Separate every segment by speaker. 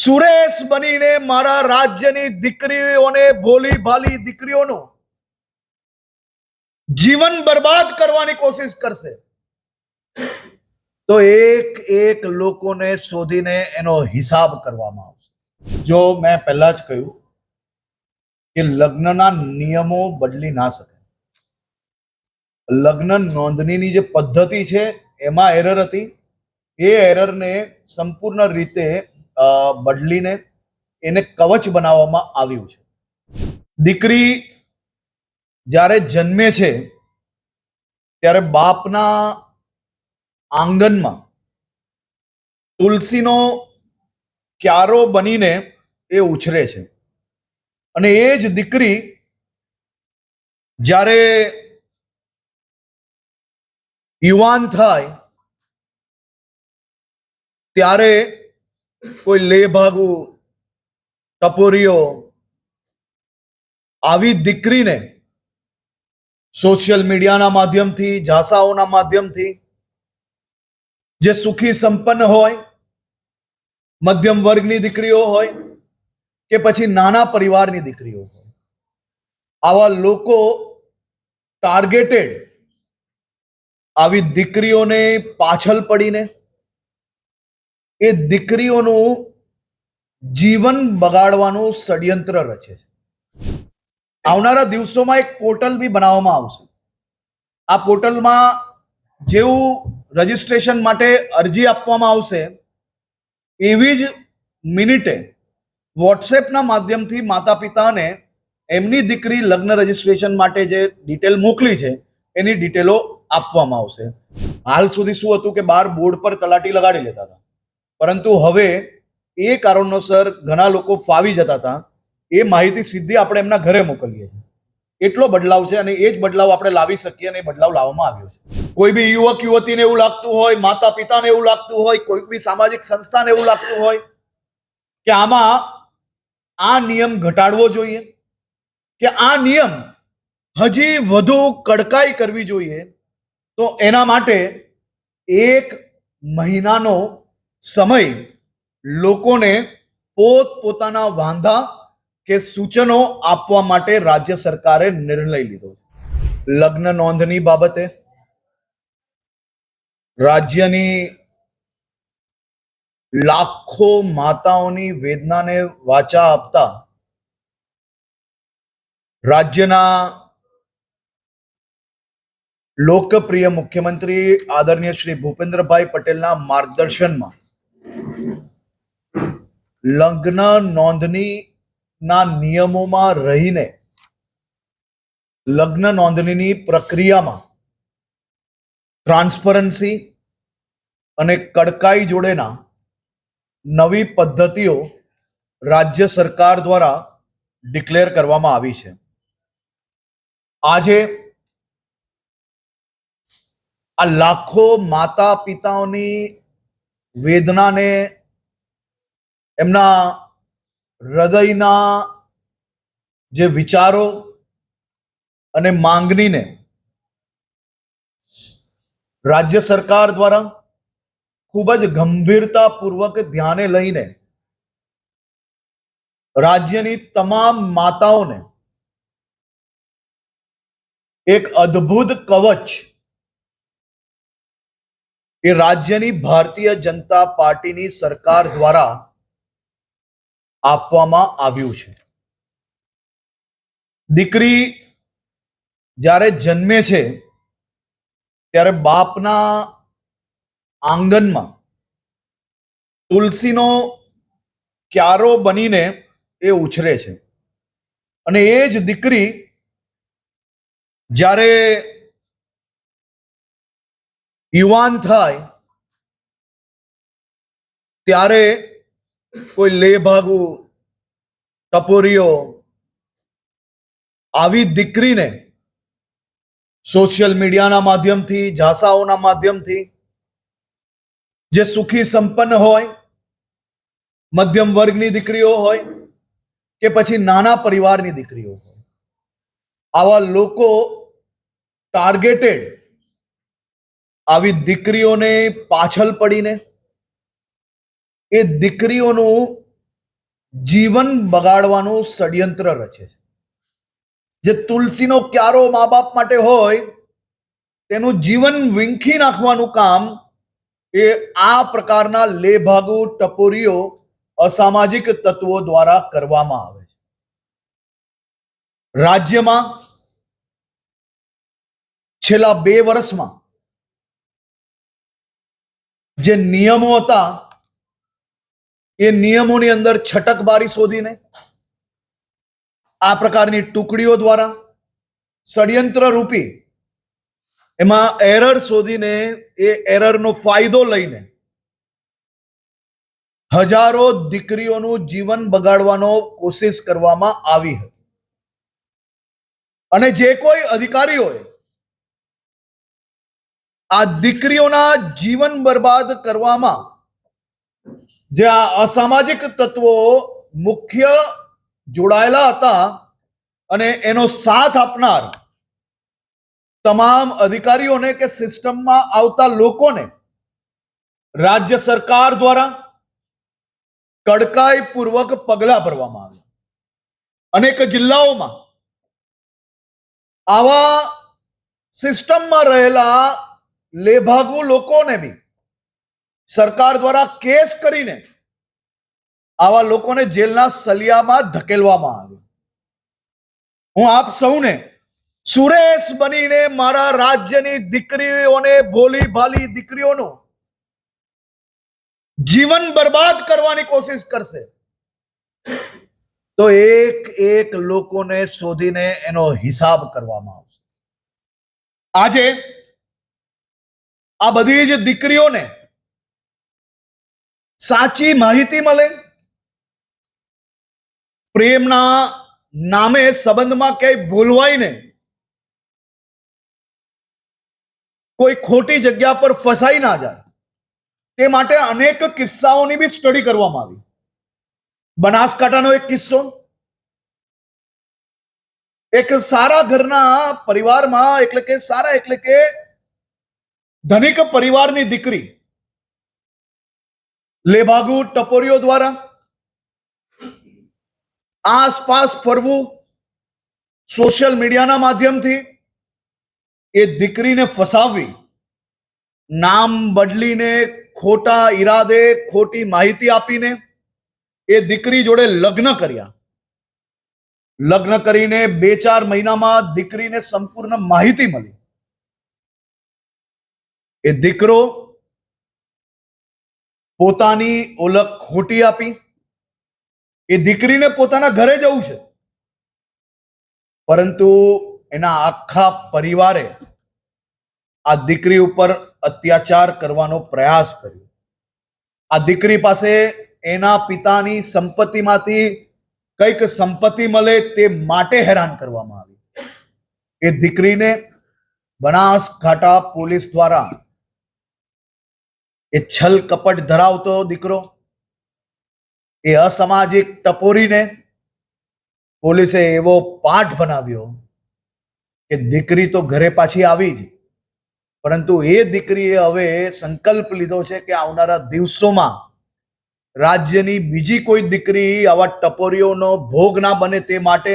Speaker 1: સુરેશ બનીને મારા રાજ્યની દીકરીઓને, ભોલી ભાલી દીકરીઓનું જીવન બરબાદ કરવાની કોશિશ કરશે તો એક એક લોકોને શોધીને એનો હિસાબ કરવામાં આવશે. જો મેં પહેલા જ કહ્યું કે લગ્નના નિયમો બદલી ના શકે. લગ્ન નોંધણીની જે પદ્ધતિ છે એમાં એરર હતી. એ એરરને સંપૂર્ણ રીતે બદલીને એને કવચ બનાવવામાં આવ્યું છે. દીકરી જ્યારે જન્મે છે ત્યારે બાપના આંગણમાં તુલસીનો ક્યારો બનીને એ ઉછરે છે અને એ જ દીકરી જ્યારે યુવાન થાય ત્યારે કોઈ લેભાગુ, ટપોરીઓ આવી દીકરીને સોશિયલ મીડિયાના માધ્યમથી, ઝાંસાઓના માધ્યમથી, જે સુખી સંપન્ન હોય, મધ્યમ વર્ગની દીકરીઓ હોય કે પછી નાના પરિવારની દીકરીઓ હોય, આવા લોકો ટાર્ગેટેડ આવી દીકરીઓને પાછળ પડીને એ દીકરીઓનું જીવન બગાડવાનું ષડયંત્ર રચે છે. આવનારા દિવસોમાં એક પોર્ટલ બી બનાવવામાં આવશે. આ પોર્ટલમાં જેવું રજીસ્ટ્રેશન માટે અરજી આપવામાં આવશે એવી જ મિનિટે વોટ્સએપના માધ્યમથી માતા પિતાને એમની દીકરી લગ્ન રજીસ્ટ્રેશન માટે જે ડિટેલ મોકલી છે એની ડિટેલો આપવામાં આવશે. હાલ સુધી શું હતું કે બાર બોર્ડ પર તલાટી લગાડી લેતા હતા, પરંતુ હવે એ કારણોસર ઘણા લોકો ફાવી જતા હતા. એ માહિતી સીધી આપણે એમના ઘરે મોકલીએ છીએ. એટલો બદલાવ છે અને એ જ બદલાવ આપણે લાવી શકીએ અને એ બદલાવ લાવવામાં આવ્યો છે. કોઈ બી યુવક યુવતીને એવું લાગતું હોય, માતા પિતાને એવું લાગતું હોય, કોઈ બી સામાજિક સંસ્થાને એવું લાગતું હોય કે આમાં આ નિયમ ઘટાડવો જોઈએ કે આ નિયમ હજી વધુ કડકાઈ કરવી જોઈએ, તો એના માટે 1 મહિનાનો સમય લોકોને પોતપોતાના વાંધા કે સૂચનો આપવા માટે રાજ્ય સરકારે નિર્ણય લીધો. લગ્ન નોંધણી બાબતે રાજ્યની લાખો માતાઓની વેદનાને વાચા આપતા રાજ્યના લોકપ્રિય મુખ્યમંત્રી આદરણીય શ્રી ભૂપેન્દ્રભાઈ પટેલના માર્ગદર્શનમાં લગ્ન નોંધણીના નિયમોમાં રહીને લગ્ન નોંધણીની પ્રક્રિયામાં ટ્રાન્સપરન્સી અને કડકાઈ જોડેના નવી પદ્ધતિઓ રાજ્ય સરકાર દ્વારા ડિક્લેર કરવામાં આવી છે. આજે આ લાખો માતા પિતાઓની વેદનાને, એમના હૃદયના જે વિચારો અને માંગણીને રાજ્ય સરકાર દ્વારા ખૂબ જ ગંભીરતાપૂર્વક ધ્યાને લઈને રાજ્યની તમામ માતાઓને એક અદ્ભુત કવચ એ રાજ્યની ભારતીય જનતા પાર્ટીની સરકાર દ્વારા આપવામાં આવ્યું છે. દીકરી જ્યારે જન્મે છે ત્યારે બાપના આંગણમાં તુલસીનો ક્યારો બનીને એ ઉછરે છે અને એ જ દીકરી જ્યારે યુવાન થાય ત્યારે કોઈ લેભાગુ, ટપોરીઓ આવી દીકરીને સોશિયલ મીડિયાના માધ્યમથી, ઝાંસાઓના માધ્યમથી, જે સુખી સંપન્ન હોય, મધ્યમ વર્ગની દીકરીઓ હોય કે પછી નાના પરિવારની દીકરીઓ હોય, આવા લોકો ટાર્ગેટેડ આવી દીકરીઓને પાછળ પડીને એ દીકરીઓનું જીવન બગાડવાનું ષડયંત્ર રચે છે. જે તુલસીનો ક્યારો મા બાપ માટે હોય તેનું જીવન વીંખી નાખવાનું કામ એ આ પ્રકારના લેભાગુ ટપોરીઓ અસામાજિક તત્વો દ્વારા કરવામાં આવે છે. રાજ્યમાં છેલ્લા 2 વર્ષમાં જે નિયમો હતા એ નિયમોની અંદર છટકબારી શોધીને આ પ્રકારની ટુકડીઓ દ્વારા ષડયંત્ર રૂપી એમાં એરર શોધીને એ એરરનો ફાયદો લઈને હજારો દીકરીઓનું જીવન બગાડવાનો કોશિશ કરવામાં આવી હતી. અને જે કોઈ અધિકારીઓએ આ દીકરીઓના જીવન બરબાદ કરવામાં જે આ અસામાજિક તત્વો મુખ્ય જોડાયેલા હતા અને એનો સાથ આપનાર તમામ અધિકારીઓને કે સિસ્ટમમાં આવતા લોકોને રાજ્ય સરકાર દ્વારા કડકાઈપૂર્વક પગલાં ભરવામાં આવ્યા. અનેક જિલ્લાઓમાં આવા સિસ્ટમમાં રહેલા લેભાગુ લોકોને બી સરકાર દ્વારા કેસ કરીને આવા લોકોને જેલના સળિયામાં ધકેલવામાં આવ્યા. હું આપ સૌને સુરેશ બનીને મારા રાજ્યની દીકરીઓને, ભોલી ભાલી દીકરીઓનું જીવન બરબાદ કરવાની કોશિશ કરશે તો એક એક લોકોને શોધીને એનો હિસાબ કરવામાં આવશે. આજે આ બધી જ દીકરીઓને સાચી માહિતી મળે, પ્રેમના નામે સંબંધમાં ક્યાંય ભૂલવાઈને કોઈ ખોટી જગ્યા પર ફસાઈ ના જાય તે માટે અનેક કિસ્સાઓની બી સ્ટડી કરવામાં આવી. બનાસકાંઠાનો એક કિસ્સો, એક સારા ઘરના પરિવારમાં એટલે કે ધનિક પરિવારની દીકરી લેભાગુ ટપોરીઓ દ્વારા આસપાસ ફરવું, સોશિયલ મીડિયાના માધ્યમથી એ દીકરીને ફસાવવી, નામ બદલીને ખોટા ઈરાદે ખોટી માહિતી આપીને એ દીકરી જોડે લગ્ન કર્યા. લગ્ન કરીને 2-4 મહિનામાં દીકરીને સંપૂર્ણ માહિતી મળી. એ દીકરો પોતાની ઓળખ ખોટી આપી. એ દીકરીને પોતાના ઘરે જવું છે, પરંતુ એના આખા પરિવારે આ દીકરી ઉપર અત્યાચાર કરવાનો પ્રયાસ કર્યો. આ દીકરી પાસે એના પિતાની સંપત્તિમાંથી કંઈક સંપત્તિ મળે તે માટે હેરાન કરવામાં આવી. એ દીકરીને બનાસકાંઠા પોલીસ દ્વારા એ છલ કપટ ધરાવતો દીકરો, એ અસામાજિક ટપોરીને પોલીસે એવો પાઠ બનાવ્યો કે દીકરી તો ઘરે પાછી આવી જ, પરંતુ એ દીકરીએ હવે સંકલ્પ લીધો છે કે આવનારા દિવસોમાં રાજ્યની બીજી કોઈ દીકરી આવા ટપોરીઓનો ભોગ ના બને તે માટે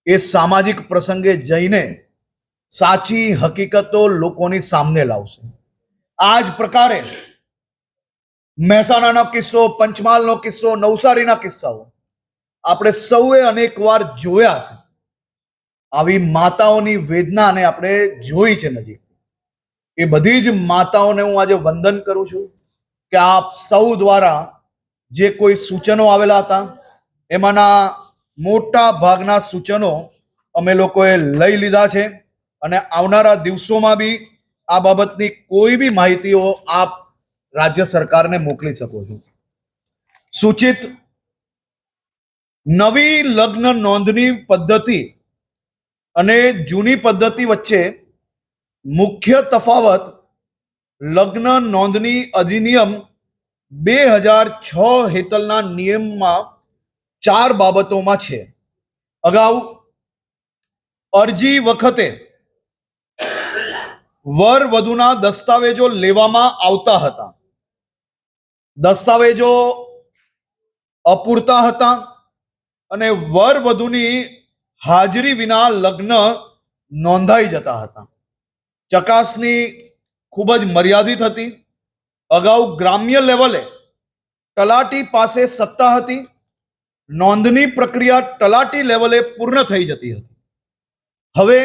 Speaker 1: એ સામાજિક પ્રસંગે જઈને સાચી હકીકતો લોકોની સામે લાવશે. આ જ પ્રકારે મહેસાણાનો કિસ્સો, પંચમહાલનો કિસ્સો, નવસારીના કિસ્સાઓ આપણે સૌએ અનેક વાર જોયા છે. આવી માતાઓની વેદનાને આપણે જોઈ છે નજીક. એ બધી જ માતાઓને હું આજે વંદન કરું છું કે આપ સૌ દ્વારા જે કોઈ સૂચનો આવેલા હતા એમાંના મોટા ભાગના સૂચનો અમે લોકોએ લઈ લીધા છે અને આવનારા દિવસોમાં બી આ બાબતની કોઈ બી માહિતીઓ આપ રાજ્ય સરકારને મોકલી શકો છો. સૂચિત નવી લગ્ન નોંધણી પદ્ધતિ અને જૂની પદ્ધતિ વચ્ચે મુખ્ય તફાવત લગ્ન નોંધણી અધિનિયમ 2006 હેઠળના નિયમમાં 4 બાબતોમાં છે. અગાઉ અરજી વખતે વર વધુના દસ્તાવેજો લેવામાં આવતા હતા. દસ્તાવેજો અપૂરતા હતા અને વર વધુની હાજરી વિના લગ્ન નોંધાઈ જતા હતા. ચકાસણી ખૂબ જ મર્યાદિત હતી. અગાઉ ગ્રામ્ય લેવલે તલાટી પાસે સત્તા હતી. નોંધની પ્રક્રિયા તલાટી લેવલે પૂર્ણ થઈ જતી હતી. હવે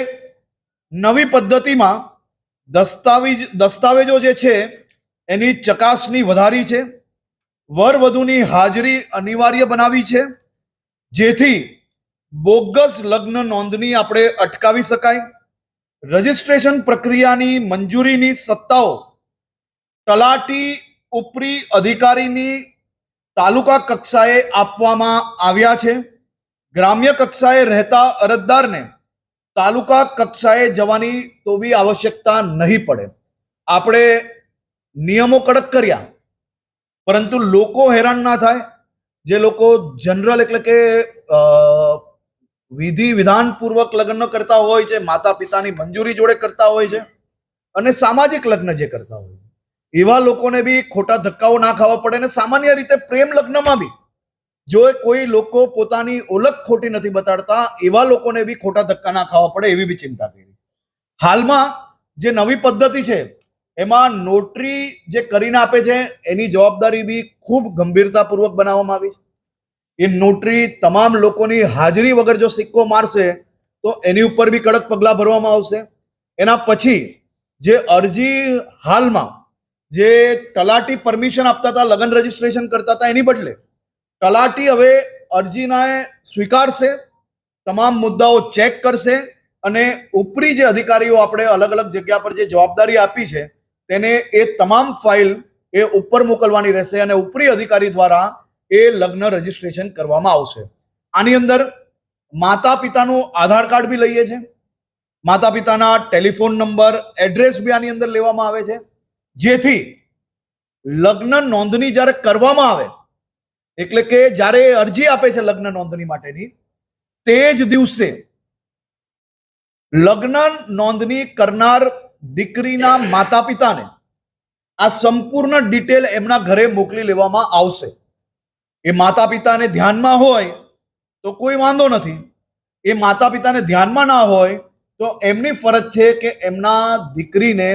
Speaker 1: નવી પદ્ધતિમાં દસ્તાવેજો જે છે એની ચકાસણી વધારી છે. વર વધુની હાજરી અનિવાર્ય બનાવી છે, જેથી બોગસ લગ્ન નોંધણી આપણે અટકાવી શકાય. રજિસ્ટ્રેશન પ્રક્રિયાની મંજૂરીની સત્તાઓ તલાટી ઉપરી અધિકારીની તાલુકા કક્ષાએ આપવામાં આવ્યા છે. ગ્રામ્ય કક્ષાએ રહેતા અરજદારને તાલુકા કક્ષાએ જવાની તો બી આવશ્યકતા નહીં પડે. આપણે નિયમો કડક કર્યા, પરંતુ લોકો હેરાન ના થાય. જે લોકો જનરલ એટલે કે વિધિ વિધાનપૂર્વક લગ્ન કરતા હોય છે, માતા પિતાની મંજૂરી જોડે કરતા હોય છે, અને સામાજિક લગ્ન જે કરતા હોય છે, એવા લોકોને બી ખોટા ધક્કાઓ ના ખાવા પડે. અને સામાન્ય રીતે પ્રેમ લગ્નમાં બી જો કોઈ લોકો પોતાની ઓળખ ખોટી નથી બતાડતા, એવા લોકોને બી ખોટા ધક્કા ના ખાવા પડે એવી બી ચિંતા કરી. હાલમાં જે નવી પદ્ધતિ છે એમાં નોટરી જે કરીને આપે છે એની જવાબદારી બી ખૂબ ગંભીરતાપૂર્વક બનાવવામાં આવી છે. એ નોટરી તમામ લોકોની હાજરી વગર જો સિક્કો મારશે તો એની ઉપર બી કડક પગલાં ભરવામાં આવશે. એના પછી જે અરજી હાલમાં જે તલાટી પરમિશન આપતા હતા, લગ્ન રજીસ્ટ્રેશન કરતા હતા, એની બદલે તલાટી હવે અરજીને સ્વીકારશે, તમામ મુદ્દાઓ ચેક કરશે અને ઉપરી જે અધિકારીઓ આપણે અલગ અલગ જગ્યા પર જે જવાબદારી આપી છે તેને એ તમામ ફાઇલ એ ઉપર મોકલવાની રહેશે અને ઉપરી અધિકારી દ્વારા એ લગ્ન રજીસ્ટ્રેશન કરવામાં આવશે. આની અંદર માતા પિતાનું આધાર કાર્ડ બી લઈએ છે, માતા પિતાના ટેલિફોન નંબર, એડ્રેસ બી આની અંદર લેવામાં આવે છે, જેથી લગ્ન નોંધણી જ્યારે કરવામાં આવે એટલે કે જ્યારે અરજી આપે છે લગ્ન નોંધણી માટેની, તે જ દિવસે લગ્ન નોંધણી કરનાર દીકરીના માતા પિતાને આ સંપૂર્ણ ડિટેલ એમના ઘરે મોકલી લેવામાં આવશે. એ માતા પિતાને ધ્યાનમાં હોય તો કોઈ વાંધો નથી. એ માતા પિતાને ધ્યાનમાં ના હોય તો એમની ફરજ છે કે એમના દીકરીને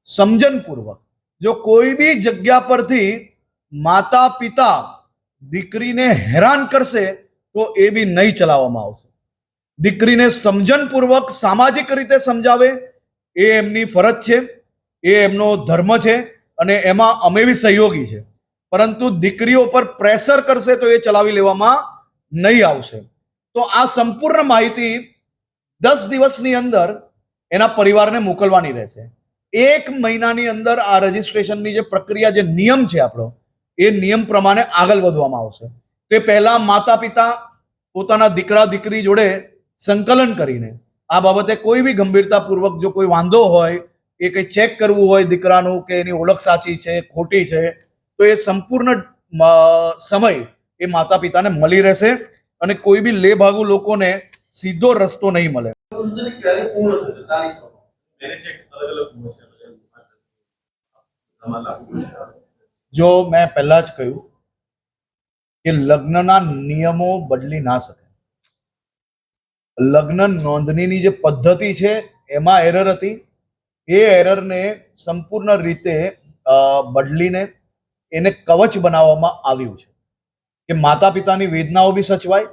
Speaker 1: સમજણપૂર્વક, જો કોઈ બી જગ્યા પરથી માતા પિતા દીકરીને હેરાન કરશે તો એ બી નહીં ચલાવવામાં આવશે. દીકરીને સમજણપૂર્વક સામાજિક રીતે સમજાવે એ એમની ફરજ છે, એ એમનો ધર્મ છે અને એમાં અમે બી સહયોગી છે. પરંતુ દીકરીઓ પર પ્રેશર કરશે તો એ ચલાવી લેવામાં નહીં આવશે. તો આ સંપૂર્ણ માહિતી 10 દિવસની અંદર એના પરિવારને મોકલવાની રહેશે. 1 મહિનાની અંદર આ રજીસ્ટ્રેશનની જે પ્રક્રિયા, જે નિયમ છે આપણો, એ નિયમ પ્રમાણે આગળ વધવામાં આવશે. તે પહેલા માતા પિતા પોતાના દીકરા દીકરી જોડે સંકલન કરીને આ બાબતે કોઈ બી ગંભીરતાપૂર્વક જો કોઈ વાંધો હોય, એ કંઈ ચેક કરવું હોય દીકરાનું કે એની ઓળખ સાચી છે ખોટી છે, તો એ સંપૂર્ણ સમય એ માતા પિતાને મળી રહેશે અને કોઈ બી લેભાગુ લોકોને સીધો રસ્તો નહીં મળે. જો મેં પહેલા જ કહ્યું કે લગ્નના નિયમો બદલી ના શકે. લગ્ન નોંધણીની જે પદ્ધતિ છે એમાં એરર હતી. એ એરરને સંપૂર્ણ રીતે બદલીને એને કવચ બનાવવામાં આવ્યું છે કે માતા પિતાની વેદનાઓ બી સચવાય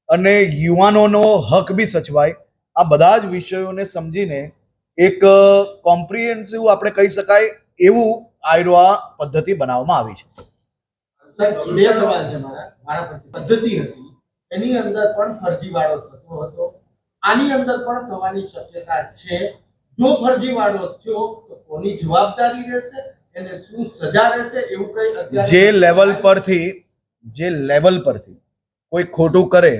Speaker 1: અને યુવાનોનો હક બી સચવાય. આ બધા જ વિષયોને સમજીને એક કોમ્પ્રિહેન્સિવ આપણે કહી શકાય એવું આ પદ્ધતિ બનાવવામાં આવી છે.
Speaker 2: બે સવાલ છે મારા પદ્ધતિ હતી એની અંદર પણ ફરજીવાળો થતો હતો, આની અંદર પણ થવાની શક્યતા છે. જો ફરજીવાળો થયો તો કોની જવાબદારી રહેશે, એને શું સજા રહેશે, એવું કઈ અત્યારે
Speaker 1: જે લેવલ પરથી કોઈ ખોટું કરે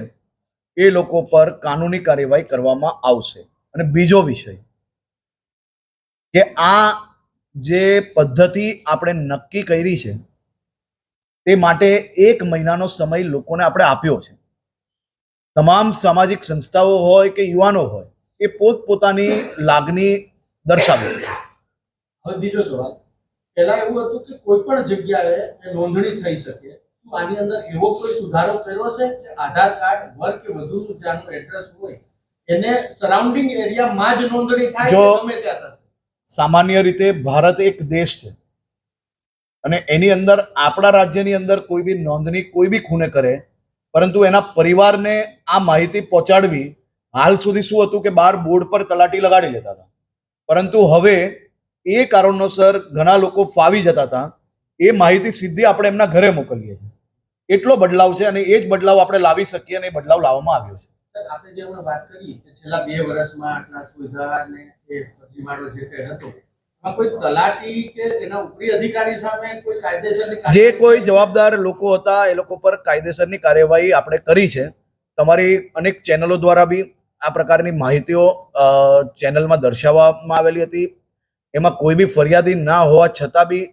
Speaker 1: એ લોકો પર કાનૂની કાર્યવાહી કરવામાં આવશે. અને બીજો વિષય કે આ જે પદ્ધતિ આપણે નક્કી કરી છે તે માટે 1 મહિનાનો સમય લોકોને આપણે આપ્યો છે. તમામ સામાજિક સંસ્થાઓ હોય કે યુવાનો હોય એ પોતપોતાની લાગણી દર્શાવી શકે.
Speaker 2: હવે બીજો સવાલ, પહેલા એવું હતું કે કોઈ પણ જગ્યાએ નોંધણી થઈ શકે, તો આની અંદર એવો કોઈ સુધારો કર્યો છે કે આધાર કાર્ડ વર્ગ કે વધુનું જ્યાંનું એડ્રેસ હોય એને સરાઉન્ડિંગ એરિયામાં જ નોંધણી થાય
Speaker 1: જો
Speaker 2: કે ગમે ત્યાં થશે?
Speaker 1: સામાન્ય રીતે ભારત એક દેશ છે અને એની અંદર આપણા રાજ્યની અંદર કોઈ બી નોંધણી કોઈ બી ખૂણે કરે, પરંતુ એના પરિવારને આ માહિતી પહોંચાડવી, હાલ સુધી શું હતું કે બાર બોર્ડ પર તલાટી લગાડી લેતા હતા, પરંતુ હવે એ કારણોસર ઘણા લોકો ફાવી જતા હતા, એ માહિતી સીધી આપણે એમના ઘરે મોકલીએ છીએ. એટલો બદલાવ છે અને એ જ બદલાવ આપણે લાવી શકીએ અને એ બદલાવ લાવવામાં આવ્યો છે.
Speaker 2: સર, આપણે જે હમણાં વાત કરી કે છેલ્લા 2 વર્ષમાં આટલા સુધાર ને એ ફરજીવાળો જે કંઈ હતો, એમાં કોઈ તલાટી કે એના ઉપરી અધિકારી સામે કોઈ કાયદેસરની
Speaker 1: જે
Speaker 2: કાર્યવાહી
Speaker 1: કોઈ જવાબદાર લોકો હતા એ લોકો પર કાયદેસરની કાર્યવાહી આપણે કરી છે. તમારી અનેક ચેનલો દ્વારા બી આ પ્રકારની માહિતીઓ ચેનલમાં દર્શાવવામાં આવેલી હતી. એમાં કોઈ બી ફરિયાદી ના હોવા છતાં બી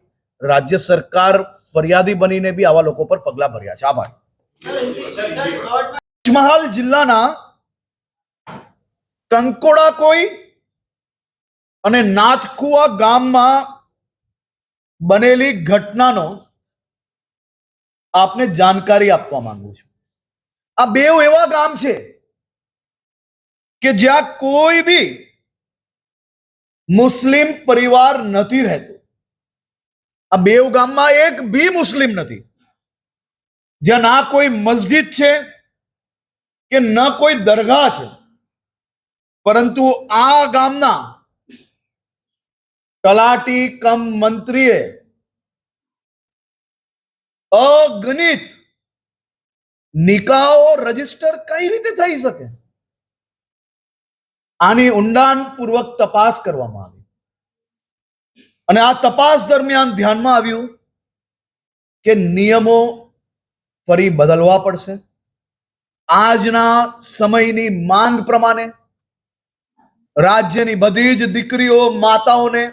Speaker 1: રાજ્ય સરકાર ફરિયાદી બનીને બી આવા લોકો પર પગલા ભર્યા છે. આભાર. પંચમહાલ જિલ્લાના કંકોડા કોઈ અને નાથકુવા ગામમાં બનેલી ઘટનાનો આપને જાણકારી આપવા માંગુ છું. આ બે એવા ગામ છે કે જ્યાં કોઈ બી મુસ્લિમ પરિવાર નથી રહેતો. આ બે ગામમાં એક બી મુસ્લિમ નથી, જ્યાં ના કોઈ મસ્જિદ છે કે ન કોઈ દરગાહ છે, પરંતુ આ ગામના તલાટી કમ મંત્રીએ અગણિત નિકાહો રજીસ્ટર કઈ રીતે થઈ શકે, આની ઊંડાણપૂર્વક તપાસ કરવામાં આવી અને આ તપાસ દરમિયાન ધ્યાનમાં આવ્યું કે નિયમો ફરી બદલવા પડશે. આજના સમયની માંગ પ્રમાણે રાજ્યની બધી જ દીકરીઓ માતાઓને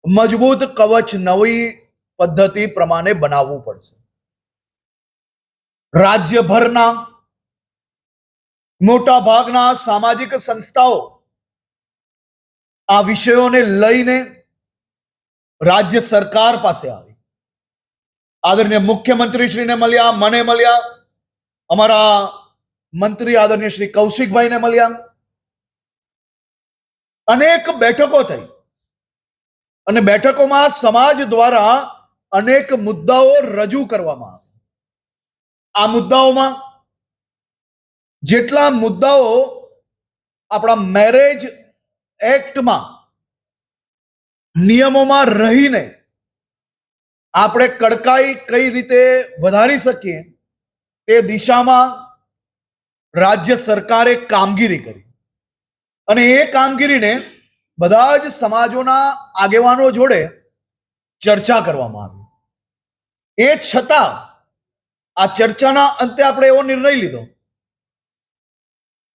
Speaker 1: મજબૂત કવચ નવી પદ્ધતિ પ્રમાણે બનાવવું પડશે. રાજ્યભરના મોટા ભાગના સામાજિક સંસ્થાઓ આ વિષયોને લઈને રાજ્ય સરકાર પાસે આવી. આદરણીય મુખ્યમંત્રીશ્રીને મળ્યા, મને મળ્યા, અમારા મંત્રી આદરણીય શ્રી કૌશિકભાઈને મળ્યા. અનેક બેઠકો થઈ અને બેઠકોમાં સમાજ દ્વારા અનેક મુદ્દાઓ રજૂ કરવામાં આવ્યા. આ મુદ્દાઓમાં જેટલા મુદ્દાઓ આપણા મેરેજ એક્ટમાં નિયમોમાં રહીને આપણે કડકાઈ કઈ રીતે વધારી શકીએ તે દિશામાં રાજ્ય સરકારે કામગીરી કરી અને એ કામગીરીને બધા જ સમાજોના આગેવાનો જોડે ચર્ચા કરવામાં આવી. એ છતાં આ ચર્ચાના અંતે આપણે એવો નિર્ણય લીધો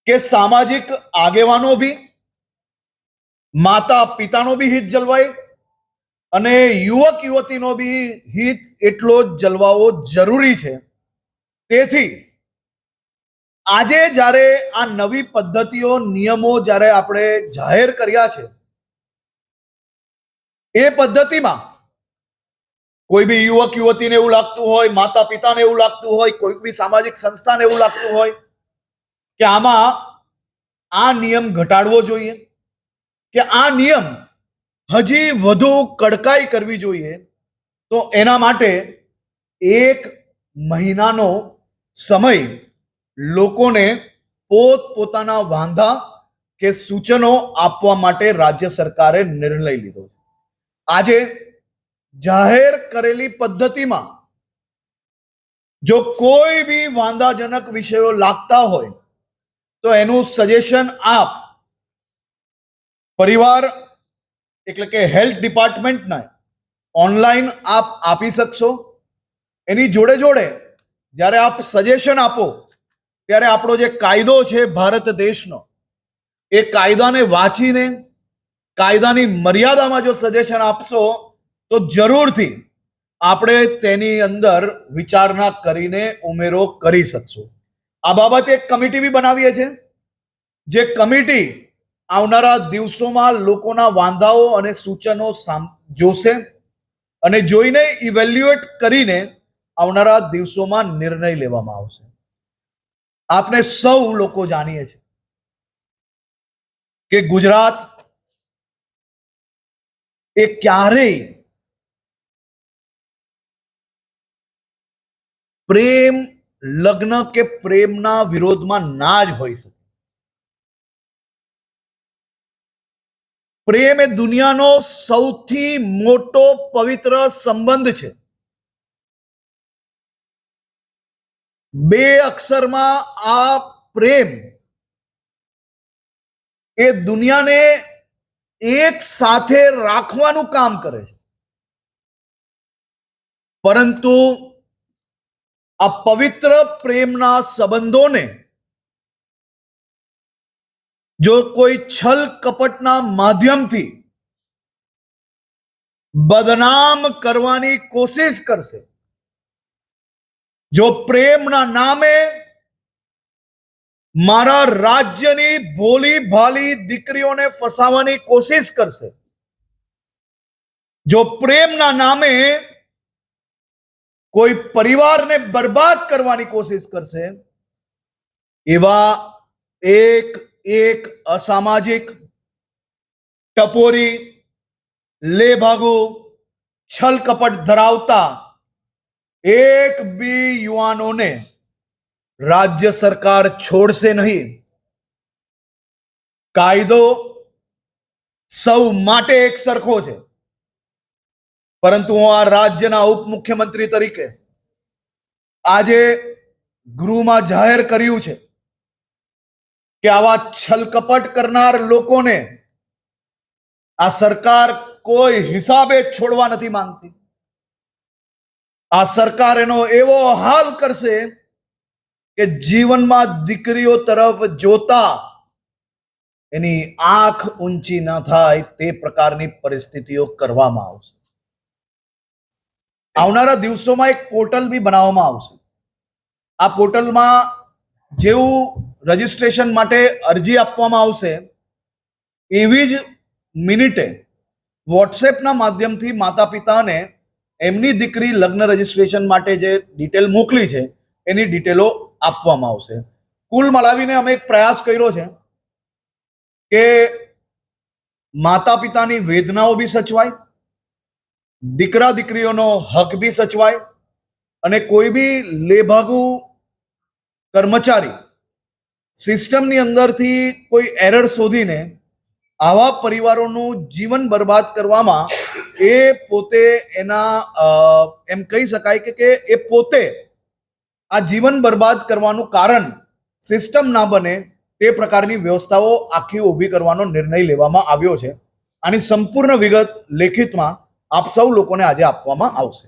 Speaker 1: કે સામાજિક આગેવાનો બી, માતા પિતાનો બી હિત જળવાય અને યુવક યુવતીનો બી હિત એટલો જ જળવાવો જરૂરી છે. તેથી આજે જ્યારે આ નવી પદ્ધતિઓ, નિયમો જ્યારે આપણે જાહેર કર્યા છે, એ પદ્ધતિમાં કોઈ બી યુવક યુવતીને એવું લાગતું હોય, માતા પિતાને એવું લાગતું હોય, કોઈ બી સામાજિક સંસ્થાને એવું લાગતું હોય કે આમાં આ નિયમ ઘટાડવો જોઈએ કે આ નિયમ હજી વધુ કડકાઈ કરવી જોઈએ, તો એના માટે 1 મહિનાનો સમય લોકોને પોતપોતાના વાંધા કે સૂચનો આપવા માટે રાજ્ય સરકારે નિર્ણય લીધો. આજે જાહેર કરેલી પદ્ધતિમાં જો કોઈ બી વાંધાજનક વિષયો લાગતા હોય તો એનું સજેશન આપ પરિવાર એટલે કે હેલ્થ ડિપાર્ટમેન્ટને ઓનલાઈન આપ આપી શકશો. એની જોડે જોડે જ્યારે આપ સજેશન આપો ત્યારે આપણો જે કાયદો છે ભારત દેશનો, એ કાયદાને વાંચીને કાયદાની મર્યાદામાં જો સજેશન આપશો તો જરૂરથી આપણે તેની અંદર વિચારણા કરીને ઉમેરો કરી શકશું. આ બાબતે એક કમિટી બી બનાવીએ છે, જે કમિટી આવનારા દિવસોમાં લોકોના વાંધાઓ અને સૂચનો જોશે અને જોઈને ઇવેલ્યુએટ કરીને આવનારા દિવસોમાં નિર્ણય લેવામાં આવશે. આપણે સૌ લોકો જાણીએ છીએ કે ગુજરાત એ ક્યારેય પ્રેમ લગ્ન કે પ્રેમના વિરોધમાં ના જ હોઈ શકે. પ્રેમ એ દુનિયાનો સૌથી મોટો પવિત્ર સંબંધ છે. 2 અક્ષરમાં આ પ્રેમ એ દુનિયાને એક સાથે રાખવાનું કામ કરે છે. પરંતુ આ પવિત્ર પ્રેમના સંબંધોને જો કોઈ છલ કપટના માધ્યમથી બદનામ કરવાની કોશિશ કરશે, જો પ્રેમના નામે મારા રાજ્યની ભોલી ભાલી દીકરીઓને ફસાવવાની કોશિશ કરશે, જો પ્રેમના નામે કોઈ પરિવારને બરબાદ કરવાની કોશિશ કરશે, એવા એક અસામાજિક, ટપોરી, લેભાગુ, છલ કપટ ધરાવતા એક બી યુવાનોને રાજ્ય સરકાર છોડશે નહીં. કાયદો સૌ માટે એક સરખો છે, પરંતુ હું આ રાજ્યના ઉપમુખ્યમંત્રી તરીકે આજે ગૃહમાં જાહેર કર્યું છે કે આવા છલકપટ કરનાર લોકોને આ સરકાર કોઈ હિસાબે છોડવા નથી માંગતી. આ સરકાર એનો એવો હાલ કરશે કે જીવનમાં દીકરીઓ તરફ જોતા એની આંખ ઊંચી ના થાય તે પ્રકારની પરિસ્થિતિઓ કરવામાં આવશે. આવનારા દિવસોમાં એક પોર્ટલ બી બનાવવામાં આવશે. આ પોર્ટલમાં જેવું રજીસ્ટ્રેશન માટે અરજી આપવામાં આવશે, એવી જ મિનિટે વોટ્સએપના માધ્યમથી માતા પિતાને એમની દીકરી લગ્ન રજીસ્ટ્રેશન માટે જે ડિટેલ મોકલી છે એની ડિટેલો આપવામાં આવશે. કુલ મળાવીને અમે એક પ્રયાસ કર્યો છે કે માતા પિતાની વેદનાઓ બી સચવાય, દીકરા દીકરીઓનો હક બી સચવાય, અને કોઈ બી લેભાગુ કર્મચારી સિસ્ટમની અંદરથી કોઈ એરર શોધીને આવા પરિવારોનું જીવન બરબાદ કરવામાં એ પોતે એના એમ કહી શકાય કે એ પોતે આ જીવન બરબાદ કરવાનું કારણ સિસ્ટમ ના બને તે પ્રકારની વ્યવસ્થાઓ આખી ઊભી કરવાનો નિર્ણય લેવામાં આવ્યો છે. આની સંપૂર્ણ વિગત લેખિતમાં આપ સૌ લોકોને આજે આપવામાં આવશે.